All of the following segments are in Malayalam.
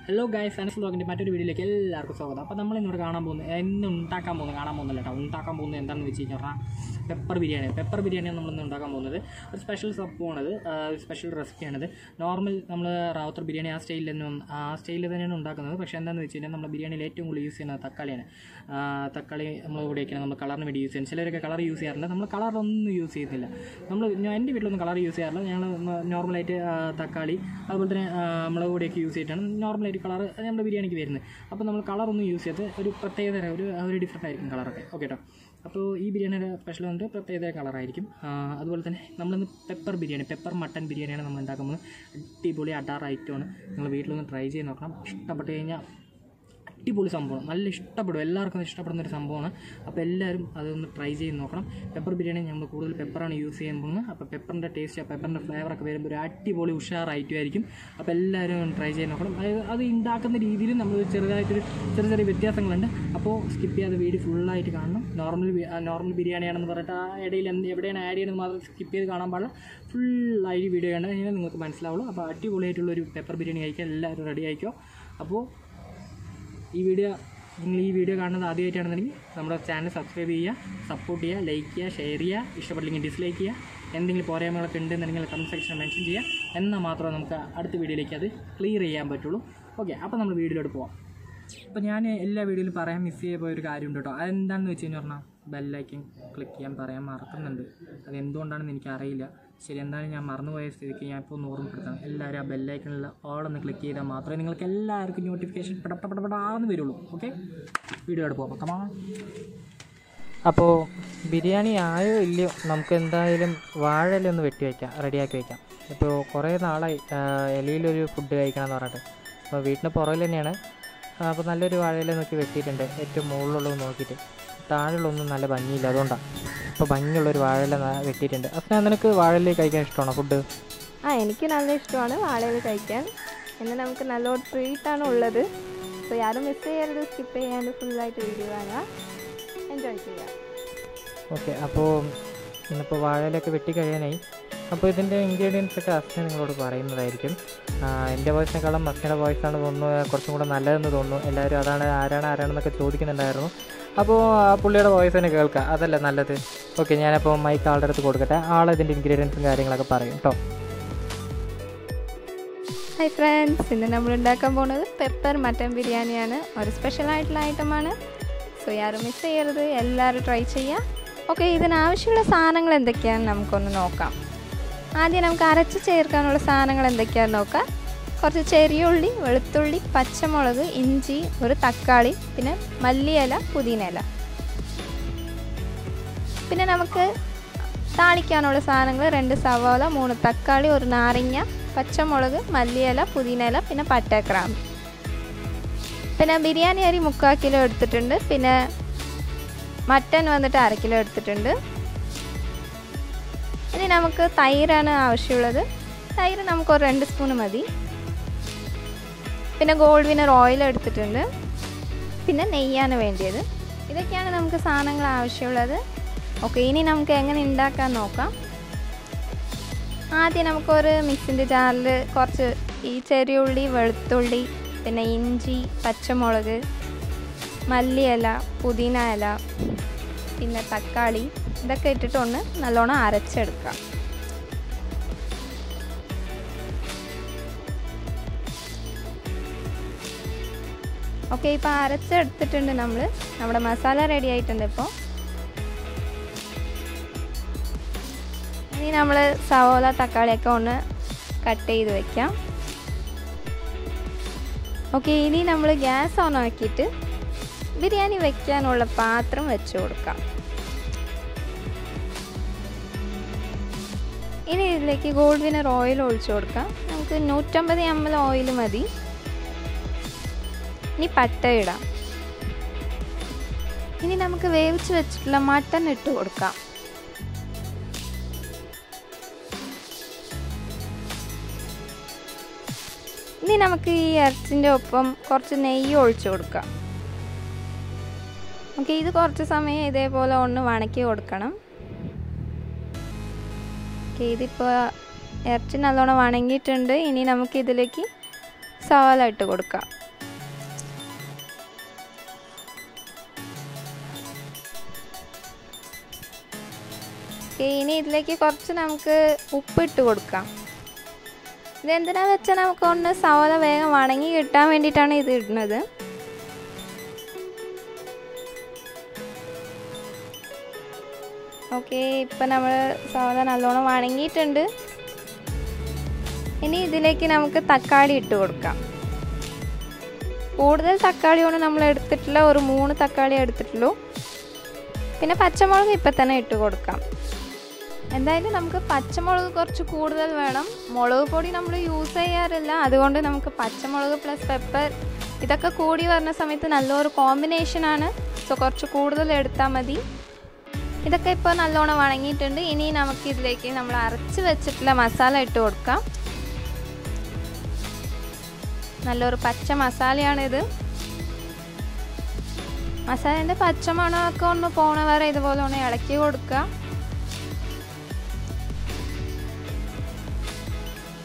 Hello guys, anasvlogs മറ്റൊരു വീഡിയോയിലേക്ക് എല്ലാവർക്കും സ്വാഗതം. അപ്പോൾ നമ്മൾ ഇന്നിവിടെ കാണാൻ പോകുന്നില്ല കേട്ടോ. ഉണ്ടാക്കാൻ പോകുന്നത് എന്താണെന്ന് വെച്ച് കഴിഞ്ഞാൽ പെപ്പർ ബിരിയാണി നമ്മളിന്ന് ഉണ്ടാക്കാൻ പോകുന്നത് ഒരു സ്പെഷ്യൽ സംഭവമാണത്. സ്പെഷ്യൽ റെസിപ്പിയാണിത്. നോർമൽ നമ്മൾ റാവുത്തർ ബിരിയാണി ആ സ്റ്റൈലിൽ തന്നെയാണ് ഉണ്ടാക്കുന്നത്. പക്ഷേ എന്താണെന്ന് വെച്ച് കഴിഞ്ഞാൽ നമ്മൾ ബിരിയാണിയിൽ ഏറ്റവും കൂടുതൽ യൂസ് ചെയ്യുന്നത് തക്കാളിയാണ്. തക്കാളി നമ്മൾ ഉപയോഗിക്കണം, നമ്മൾ കളറിന് വേണ്ടി യൂസ് ചെയ്യുന്നത്. ചിലരൊക്കെ കളർ യൂസ് ചെയ്യാറില്ല, നമ്മൾ കളറൊന്നും യൂസ് ചെയ്യുന്നില്ല. എൻ്റെ വീട്ടിലൊന്നും കളർ യൂസ് ചെയ്യാറില്ല. ഞങ്ങൾ നോർമലായിട്ട് തക്കാളി അതുപോലെ തന്നെ മുളക് പൊടിയൊക്കെ യൂസ് ചെയ്തിട്ടാണ് നോർമലായിട്ട് കളർ നമ്മുടെ ബിരിയാണിക്ക് വരുന്നത്. അപ്പോൾ നമ്മൾ കളറൊന്നും യൂസ് ചെയ്ത് ഒരു പ്രത്യേകതര ഒരു ഡിഫറെൻ്റ് ആയിരിക്കും കളറൊക്കെ. ഓക്കെ കേട്ടോ. അപ്പോൾ ഈ ബിരിയാണിയുടെ സ്പെഷ്യൽ വന്നിട്ട് പ്രത്യേകത കളറായിരിക്കും. അതുപോലെ തന്നെ നമ്മളിന്ന് പെപ്പർ മട്ടൻ ബിരിയാണിയാണ് നമ്മൾ ഉണ്ടാക്കുന്നത്. അടിപൊളി അഡാർ ഐറ്റമാണ്. നിങ്ങൾ വീട്ടിലൊന്ന് ട്രൈ ചെയ്ത് നോക്കണം. ഇഷ്ടപ്പെട്ട് കഴിഞ്ഞാൽ അടിപൊളി സംഭവം, നല്ല ഇഷ്ടപ്പെടും, എല്ലാവർക്കും ഇഷ്ടപ്പെടുന്നൊരു സംഭവമാണ്. അപ്പോൾ എല്ലാവരും അതൊന്ന് ട്രൈ ചെയ്ത് നോക്കണം. പെപ്പർ ബിരിയാണി നമ്മൾ കൂടുതൽ പെപ്പറാണ് യൂസ് ചെയ്യാൻ പോകുന്നത്. അപ്പോൾ പെപ്പറിൻ്റെ ടേസ്റ്റ്, പെപ്പറിൻ്റെ ഫ്ലേവറൊക്കെ വരുമ്പോൾ ഒരു അടിപൊളി ഉഷാർ ഐറ്റമായിരിക്കും. അപ്പോൾ എല്ലാവരും ട്രൈ ചെയ്ത് നോക്കണം. അത് ഉണ്ടാക്കുന്ന രീതിയിൽ നമ്മൾ ചെറിയ വ്യത്യാസങ്ങളുണ്ട്. അപ്പോൾ സ്കിപ്പ് ചെയ്യാതെ വീഡിയോ ഫുള്ളായിട്ട് കാണണം. നോർമൽ ബിരിയാണിയാണെന്ന് പറഞ്ഞിട്ട് ആ ഇടയിൽ എവിടെയാണ് ആഡ് ചെയ്യുന്നത് മാത്രം സ്കിപ്പ് ചെയ്ത് കാണാൻ പാടില്ല. ഫുള്ളായിട്ട് വീഡിയോ കണ്ടു കഴിഞ്ഞാൽ നിങ്ങൾക്ക് മനസ്സിലാവുള്ളൂ. അപ്പോൾ അടിപൊളിയായിട്ടുള്ളൊരു പെപ്പർ ബിരിയാണി കഴിക്കുക. എല്ലാവരും റെഡി ആയിക്കോ. അപ്പോൾ നിങ്ങൾ ഈ വീഡിയോ കാണുന്നത് ആദ്യമായിട്ടാണെന്നുണ്ടെങ്കിൽ നമ്മുടെ ചാനൽ സബ്സ്ക്രൈബ് ചെയ്യുക, സപ്പോർട്ട് ചെയ്യുക, ലൈക്ക് ചെയ്യുക, ഷെയർ ചെയ്യുക, ഇഷ്ടപ്പെട്ടില്ലെങ്കിൽ ഡിസ്ലൈക്ക് ചെയ്യുക. എന്തെങ്കിലും പോരായ്മകളൊക്കെ ഉണ്ടെന്നുണ്ടെങ്കിൽ കമൻറ്റ് സെക്ഷനിൽ മെൻഷൻ ചെയ്യുക. എന്നാൽ മാത്രമേ നമുക്ക് അടുത്ത വീഡിയോയിലേക്ക് അത് ക്ലിയർ ചെയ്യാൻ പറ്റുള്ളൂ. ഓക്കെ, അപ്പോൾ നമ്മൾ വീഡിയോയിലോട്ട് പോകാം. അപ്പോൾ ഞാൻ എല്ലാ വീഡിയോയിലും പറയാൻ മിസ് ചെയ്ത് പോയൊരു കാര്യമുണ്ട് കേട്ടോ. അതെന്താണെന്ന് വെച്ച് കഴിഞ്ഞാൽ പറഞ്ഞാൽ ബെല്ലൈക്കൻ ക്ലിക്ക് ചെയ്യാൻ പറയാൻ മറക്കുന്നുണ്ട്. അത് എന്തുകൊണ്ടാണെന്ന് എനിക്കറിയില്ല. ശരി, എന്തായാലും ഞാൻ മറന്നുപോയ സ്ഥിതിക്ക് ഞാൻ ഇപ്പോൾ ഒന്ന് ഓർമ്മപ്പെടുത്തണം. എല്ലാവരും ആ ബെല്ലൈക്കണിൽ ഓളൊന്ന് ക്ലിക്ക് ചെയ്താൽ മാത്രമേ നിങ്ങൾക്ക് എല്ലാവർക്കും നോട്ടിഫിക്കേഷൻ പെടപ്പെടാന്ന് വരുള്ളൂ. ഓക്കെ, വീഡിയോ പോകാം. കമാ. അപ്പോൾ ബിരിയാണി ആയോ ഇല്ലയോ, നമുക്ക് എന്തായാലും വാഴയിലൊന്ന് വെട്ടി വയ്ക്കാം, റെഡിയാക്കി വയ്ക്കാം. ഇപ്പോൾ കുറേ നാളായി ഇലയിലൊരു ഫുഡ് കഴിക്കണം എന്ന് പറഞ്ഞിട്ട്. അപ്പോൾ വീട്ടിന് പുറകിൽ തന്നെയാണ്. അപ്പോൾ നല്ലൊരു വാഴയില നോക്കി വെട്ടിയിട്ടുണ്ട്. ഏറ്റവും മുകളിലുള്ളത് നോക്കിയിട്ട്, താഴെയുള്ളൊന്നും നല്ല ഭംഗിയില്ല, അതുകൊണ്ടാണ്. അപ്പോൾ ഭംഗിയുള്ളൊരു വാഴയില വെട്ടിയിട്ടുണ്ട്. അപ്പോൾ നിനക്ക് വാഴയില കഴിക്കാൻ ഇഷ്ടമാണോ ഫുഡ്? എനിക്ക് നല്ല ഇഷ്ടമാണ് വാഴയില കഴിക്കാൻ. എന്നാൽ നമുക്ക് നല്ലൊരു ട്രീറ്റാണ് ഉള്ളത്. അപ്പോൾ ആരും മിസ് ചെയ്യരുത്, സ്കിപ്പ് ചെയ്യാണ്ട് ഫുള്ളായിട്ട് വീഡിയോ കാണുക, എൻജോയ് ചെയ്യുക. ഓക്കെ, അപ്പോൾ ഇന്നിപ്പോൾ വാഴയിലൊക്കെ വെട്ടി കഴിയാനായി. അപ്പോൾ ഇതിൻ്റെ ഇൻഗ്രീഡിയൻസ് ഒക്കെ അസ്ന നിങ്ങളോട് പറയുന്നതായിരിക്കും. എൻ്റെ വോയിസിനേക്കാളും അസ്നയുടെ വോയിസാണ് തോന്നുന്നു കുറച്ചും കൂടെ നല്ലതെന്ന് തോന്നുന്നു. എല്ലാവരും ആരാണെന്നൊക്കെ ചോദിക്കുന്നുണ്ടായിരുന്നു. അപ്പോൾ ആ പുള്ളിയുടെ വോയിസ് തന്നെ കേൾക്കാം, അതല്ല നല്ലത്. ഓക്കെ, ഞാനപ്പോൾ മൈക്ക് ആളുടെ അടുത്ത് കൊടുക്കട്ടെ. ഇതിൻ്റെ ഇൻഗ്രീഡിയൻസും കാര്യങ്ങളൊക്കെ പറയും കേട്ടോ. ഹായ് ഫ്രണ്ട്സ്, ഇന്ന് നമ്മൾ ഉണ്ടാക്കാൻ പോകുന്നത് പെപ്പർ മട്ടൻ ബിരിയാണിയാണ്. ഒരു സ്പെഷ്യൽ ആയിട്ടുള്ള ഐറ്റമാണ്. സോ ആരും മിസ് ചെയ്യരുത്, എല്ലാവരും ട്രൈ ചെയ്യുക. ഓക്കെ, ഇതിനാവശ്യമുള്ള സാധനങ്ങൾ എന്തൊക്കെയാണെന്ന് നമുക്കൊന്ന് നോക്കാം. ആദ്യം നമുക്ക് അരച്ച് ചേർക്കാനുള്ള സാധനങ്ങൾ എന്തൊക്കെയാണെന്ന് നോക്കാം. കുറച്ച് ചെറിയ ഉള്ളി, വെളുത്തുള്ളി, പച്ചമുളക്, ഇഞ്ചി, ഒരു തക്കാളി, പിന്നെ മല്ലിയില, പുതിനയില. പിന്നെ നമുക്ക് താളിക്കാനുള്ള സാധനങ്ങൾ 2 സവാള, 3 തക്കാളി, ഒരു നാരങ്ങ, പച്ചമുളക്, മല്ലിയില, പുതിനയില, പിന്നെ പട്ടഗ്രാമ്പ്. പിന്നെ ബിരിയാണി അരി 3/4 കിലോ എടുത്തിട്ടുണ്ട്. പിന്നെ മട്ടൻ വന്നിട്ട് 1/2 കിലോ എടുത്തിട്ടുണ്ട്. ഇനി നമുക്ക് തൈരാണ് ആവശ്യമുള്ളത്. തൈര് നമുക്ക് ഒരു 2 സ്പൂൺ മതി. പിന്നെ ഗോൾഡ് വിനർ ഓയിൽ എടുത്തിട്ടുണ്ട്. പിന്നെ നെയ്യാണ് വേണ്ടിയത്. ഇതൊക്കെയാണ് നമുക്ക് സാധനങ്ങൾ ആവശ്യമുള്ളത്. ഓക്കെ, ഇനി നമുക്ക് എങ്ങനെ ഉണ്ടാക്കാൻ നോക്കാം. ആദ്യം നമുക്കൊരു മിക്സിൻ്റെ ജാറിൽ കുറച്ച് ഈ ചെറിയ ഉള്ളി, വെളുത്തുള്ളി, പിന്നെ ഇഞ്ചി, പച്ചമുളക്, മല്ലിയില, പുതിന ഇല, പിന്നെ തക്കാളി, ഇതൊക്കെ ഇട്ടിട്ടൊന്ന് നല്ലോണം അരച്ചെടുക്കാം. ഓക്കെ, ഇപ്പോൾ അരച്ചെടുത്തിട്ടുണ്ട്. നമ്മുടെ മസാല റെഡി ആയിട്ടുണ്ട്. ഇപ്പോൾ ഇനി നമ്മൾ സവോള, തക്കാളിയൊക്കെ ഒന്ന് കട്ട് ചെയ്ത് വെക്കാം. ഓക്കെ, ഇനി നമ്മൾ ഗ്യാസ് ഓൺ ആക്കിയിട്ട് ബിരിയാണി വെക്കാനുള്ള പാത്രം വെച്ച് കൊടുക്കാം. ഇനി ഇതിലേക്ക് ഗോൾഡ് വിനർ ഓയിൽ ഒഴിച്ചു കൊടുക്കാം. നമുക്ക് 150 ml ഓയിൽ മതി. ഇനി പട്ട ഇടാം. ഇനി നമുക്ക് വേവിച്ച് വെച്ചിട്ടുള്ള മട്ടൺ ഇട്ട് കൊടുക്കാം. ഇനി നമുക്ക് ഈ ഇറച്ചിൻ്റെ ഒപ്പം കുറച്ച് നെയ്യ് ഒഴിച്ചു കൊടുക്കാം. ഓക്കെ, ഇത് കുറച്ച് സമയം ഇതേപോലെ ഒന്ന് വണക്കി കൊടുക്കണം. ഓക്കെ, ഇതിപ്പോൾ ഇറച്ചി നല്ലോണം വണങ്ങിയിട്ടുണ്ട്. ഇനി നമുക്ക് ഇതിലേക്ക് സവാള ഇട്ട് കൊടുക്കാം. ഓക്കെ, ഇനി ഇതിലേക്ക് കുറച്ച് നമുക്ക് ഉപ്പിട്ട് കൊടുക്കാം. ഇതെന്തിനാന്ന് വെച്ചാൽ നമുക്കൊന്ന് സവാള വേഗം വണങ്ങി കിട്ടാൻ വേണ്ടിയിട്ടാണ് ഇത് ഇടുന്നത്. ഓക്കെ, ഇപ്പം നമ്മൾ സവാള നല്ലോണം വണങ്ങിയിട്ടുണ്ട്. ഇനി ഇതിലേക്ക് നമുക്ക് തക്കാളി ഇട്ട് കൊടുക്കാം. കൂടുതൽ തക്കാളിയാണ് നമ്മൾ എടുത്തിട്ടില്ല, ഒരു 3 തക്കാളി എടുത്തിട്ടുള്ളൂ. പിന്നെ പച്ചമുളക് ഇപ്പം തന്നെ ഇട്ട് കൊടുക്കാം. എന്തായാലും നമുക്ക് പച്ചമുളക് കുറച്ച് കൂടുതൽ വേണം. മുളക് പൊടി നമ്മൾ യൂസ് ചെയ്യാറില്ല, അതുകൊണ്ട് നമുക്ക് പച്ചമുളക് പ്ലസ് പെപ്പർ ഇതൊക്കെ കൂടി വരുന്ന സമയത്ത് നല്ലൊരു കോമ്പിനേഷനാണ്. സോ കുറച്ച് കൂടുതൽ എടുത്താൽ മതി. ഇതൊക്കെ ഇപ്പോൾ നല്ലോണം വണങ്ങിയിട്ടുണ്ട്. ഇനി നമുക്ക് ഇതിലേക്ക് നമ്മൾ അരച്ച് വെച്ചിട്ടുള്ള മസാല ഇട്ട് കൊടുക്കാം. നല്ലൊരു പച്ച മസാലയാണിത്. മസാലേൻ്റെ പച്ചമണമൊക്കെ ഒന്ന് പോണ വരെ ഇതുപോലെ ഒന്ന് ഇളക്കി കൊടുക്കുക.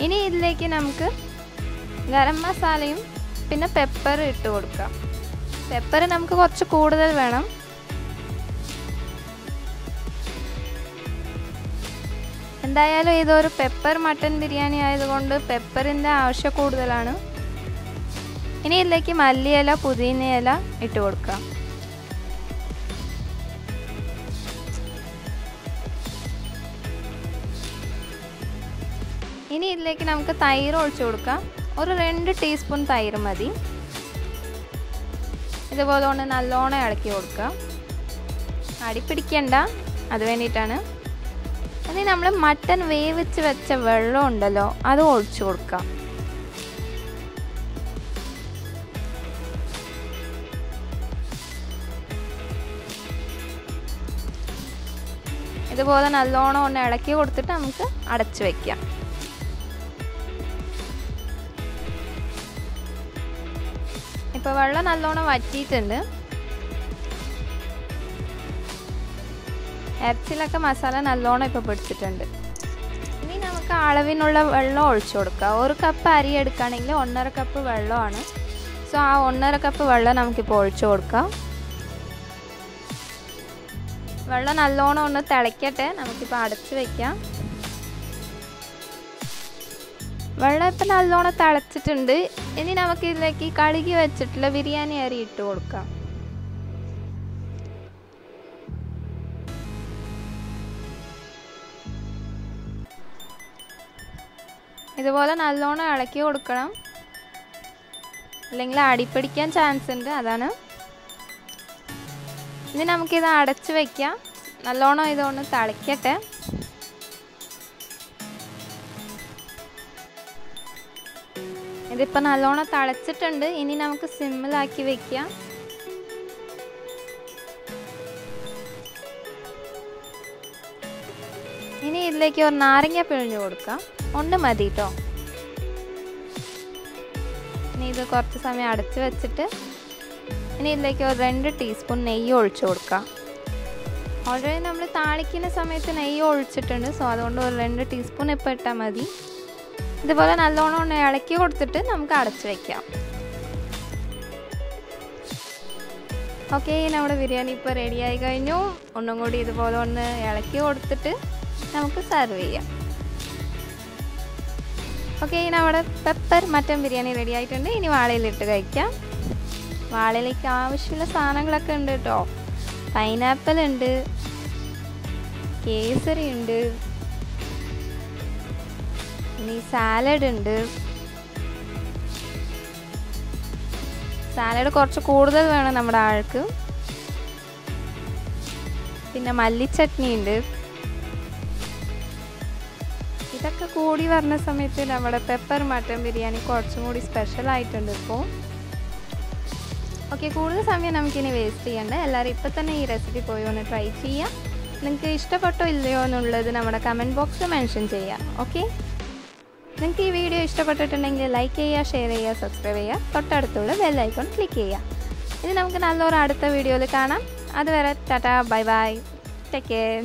ഇനി ഇതിലേക്ക് നമുക്ക് ഗരം മസാലയും പിന്നെ പെപ്പർ ഇട്ട് കൊടുക്കാം. പെപ്പർ നമുക്ക് കുറച്ച് കൂടുതൽ വേണം. എന്തായാലും ഇതൊരു പെപ്പർ മട്ടൻ ബിരിയാണി ആയതുകൊണ്ട് പെപ്പറിൻ്റെ ആവശ്യം കൂടുതലാണ്. ഇനി ഇതിലേക്ക് മല്ലിയില പുതിനയില ഇട്ട് കൊടുക്കാം. ഇനി ഇതിലേക്ക് നമുക്ക് തൈര് ഒഴിച്ചു കൊടുക്കാം. ഒരു 2 ടീസ്പൂൺ തൈര് മതി. ഇതുപോലെ കൊണ്ട് നല്ലോണം ഇളക്കി കൊടുക്കുക. അടിപ്പിടിക്കണ്ട, അത് വേണ്ടിയിട്ടാണ്. ഇനി നമ്മൾ മട്ടൻ വേവിച്ച് വെച്ച വെള്ളം ഉണ്ടല്ലോ, അത് ഒഴിച്ചു കൊടുക്കാം. ഇതുപോലെ നല്ലോണം ഒന്ന് ഇളക്കി കൊടുത്തിട്ട് നമുക്ക് അടച്ചു വയ്ക്കാം. ഇപ്പോൾ വെള്ളം നല്ലോണം വറ്റിയിട്ടുണ്ട്. ഇറച്ചിയിലൊക്കെ മസാല നല്ലോണം ഇപ്പോൾ പിടിച്ചിട്ടുണ്ട്. ഇനി നമുക്ക് അളവിനുള്ള വെള്ളം ഒഴിച്ചു കൊടുക്കാം. 1 കപ്പ് അരി എടുക്കുകയാണെങ്കിൽ 1.5 കപ്പ് വെള്ളമാണ്. സോ ആ 1.5 കപ്പ് വെള്ളം നമുക്കിപ്പോൾ ഒഴിച്ചു കൊടുക്കാം. വെള്ളം നല്ലോണം ഒന്ന് തിളയ്ക്കട്ടെ. നമുക്കിപ്പോൾ അടച്ച് വയ്ക്കാം. വെള്ളം ഇപ്പം നല്ലോണം തിളച്ചിട്ടുണ്ട്. ഇനി നമുക്ക് ഇതിലേക്ക് കഴുകി വെച്ചിട്ടുള്ള ബിരിയാണി അരി ഇട്ട് കൊടുക്കാം. ഇതുപോലെ നല്ലോണം ഇളക്കി കൊടുക്കണം, അല്ലെങ്കിൽ അടിപ്പിടിക്കാൻ ചാൻസ് ഉണ്ട്, അതാണ്. ഇനി നമുക്കിത് അടച്ച് വയ്ക്കാം. നല്ലോണം ഇതൊന്ന് തിളയ്ക്കട്ടെ. ഇതിപ്പോൾ നല്ലോണം തിളച്ചിട്ടുണ്ട്. ഇനി നമുക്ക് സിമ്മിലാക്കി വയ്ക്കാം. ഇനി ഇതിലേക്ക് ഒരു നാരങ്ങ പിഴിഞ്ഞു കൊടുക്കാം. 1 മതി കേട്ടോ. ഇനി ഇത് കുറച്ച് സമയം അടച്ച് വെച്ചിട്ട് ഇനി ഇതിലേക്ക് ഒരു 2 ടീസ്പൂൺ നെയ്യ് ഒഴിച്ചു കൊടുക്കാം. ഓൾറെഡി നമ്മൾ താളിക്കുന്ന സമയത്ത് നെയ്യ് ഒഴിച്ചിട്ടുണ്ട്. സോ അതുകൊണ്ട് ഒരു 2 ടീസ്പൂൺ ഇപ്പോൾ ഇട്ടാൽ മതി. ഇതുപോലെ നല്ലോണം ഒന്ന് ഇളക്കി കൊടുത്തിട്ട് നമുക്ക് അടച്ച് വയ്ക്കാം. ഓക്കെ, നമ്മുടെ ബിരിയാണി ഇപ്പോൾ റെഡിയായി കഴിഞ്ഞു. ഒന്നും കൂടി ഇതുപോലെ ഒന്ന് ഇളക്കി കൊടുത്തിട്ട് നമുക്ക് സെർവ് ചെയ്യാം. ഓക്കെ, നമ്മുടെ പെപ്പർ മട്ടൻ ബിരിയാണി റെഡി ആയിട്ടുണ്ട്. ഇനി വാഴയിലിട്ട് കഴിക്കാം. വാഴയിലേക്ക് ആവശ്യമുള്ള സാധനങ്ങളൊക്കെ ഉണ്ട് കേട്ടോ. പൈനാപ്പിൾ ഉണ്ട്, കേസരി ഉണ്ട്, ഇനി സാലഡ് ഉണ്ട്. സാലഡ് കുറച്ച് കൂടുതൽ വേണം നമ്മുടെ ആൾക്ക്. പിന്നെ മല്ലിച്ചട്നി ഉണ്ട്. ഇതൊക്കെ കൂടി വരുന്ന സമയത്ത് നമ്മുടെ പെപ്പർ മട്ടൻ ബിരിയാണി കുറച്ചും കൂടി സ്പെഷ്യൽ ആയിട്ടുണ്ട് ഇപ്പോൾ. ഓക്കെ, കൂടുതൽ സമയം നമുക്കിനി വേസ്റ്റ് ചെയ്യണ്ട. എല്ലാവരും ഇപ്പം തന്നെ ഈ റെസിപ്പി പോയി ഒന്ന് ട്രൈ ചെയ്യാം. നിങ്ങൾക്ക് ഇഷ്ടപ്പെട്ടോ ഇല്ലയോ എന്നുള്ളത് നമ്മുടെ കമൻറ്റ് ബോക്സിൽ മെൻഷൻ ചെയ്യാം. ഓക്കെ, നിങ്ങൾക്ക് ഈ വീഡിയോ ഇഷ്ടപ്പെട്ടിട്ടുണ്ടെങ്കിൽ ലൈക്ക് ചെയ്യുക, ഷെയർ ചെയ്യുക, സബ്സ്ക്രൈബ് ചെയ്യുക, തൊട്ടടുത്തുള്ള ബെൽ ഐക്കൺ ക്ലിക്ക് ചെയ്യുക. ഇനി നമുക്ക് നല്ലൊരു അടുത്ത വീഡിയോയിൽ കാണാം. അതുവരെ Tata, bye bye, take care.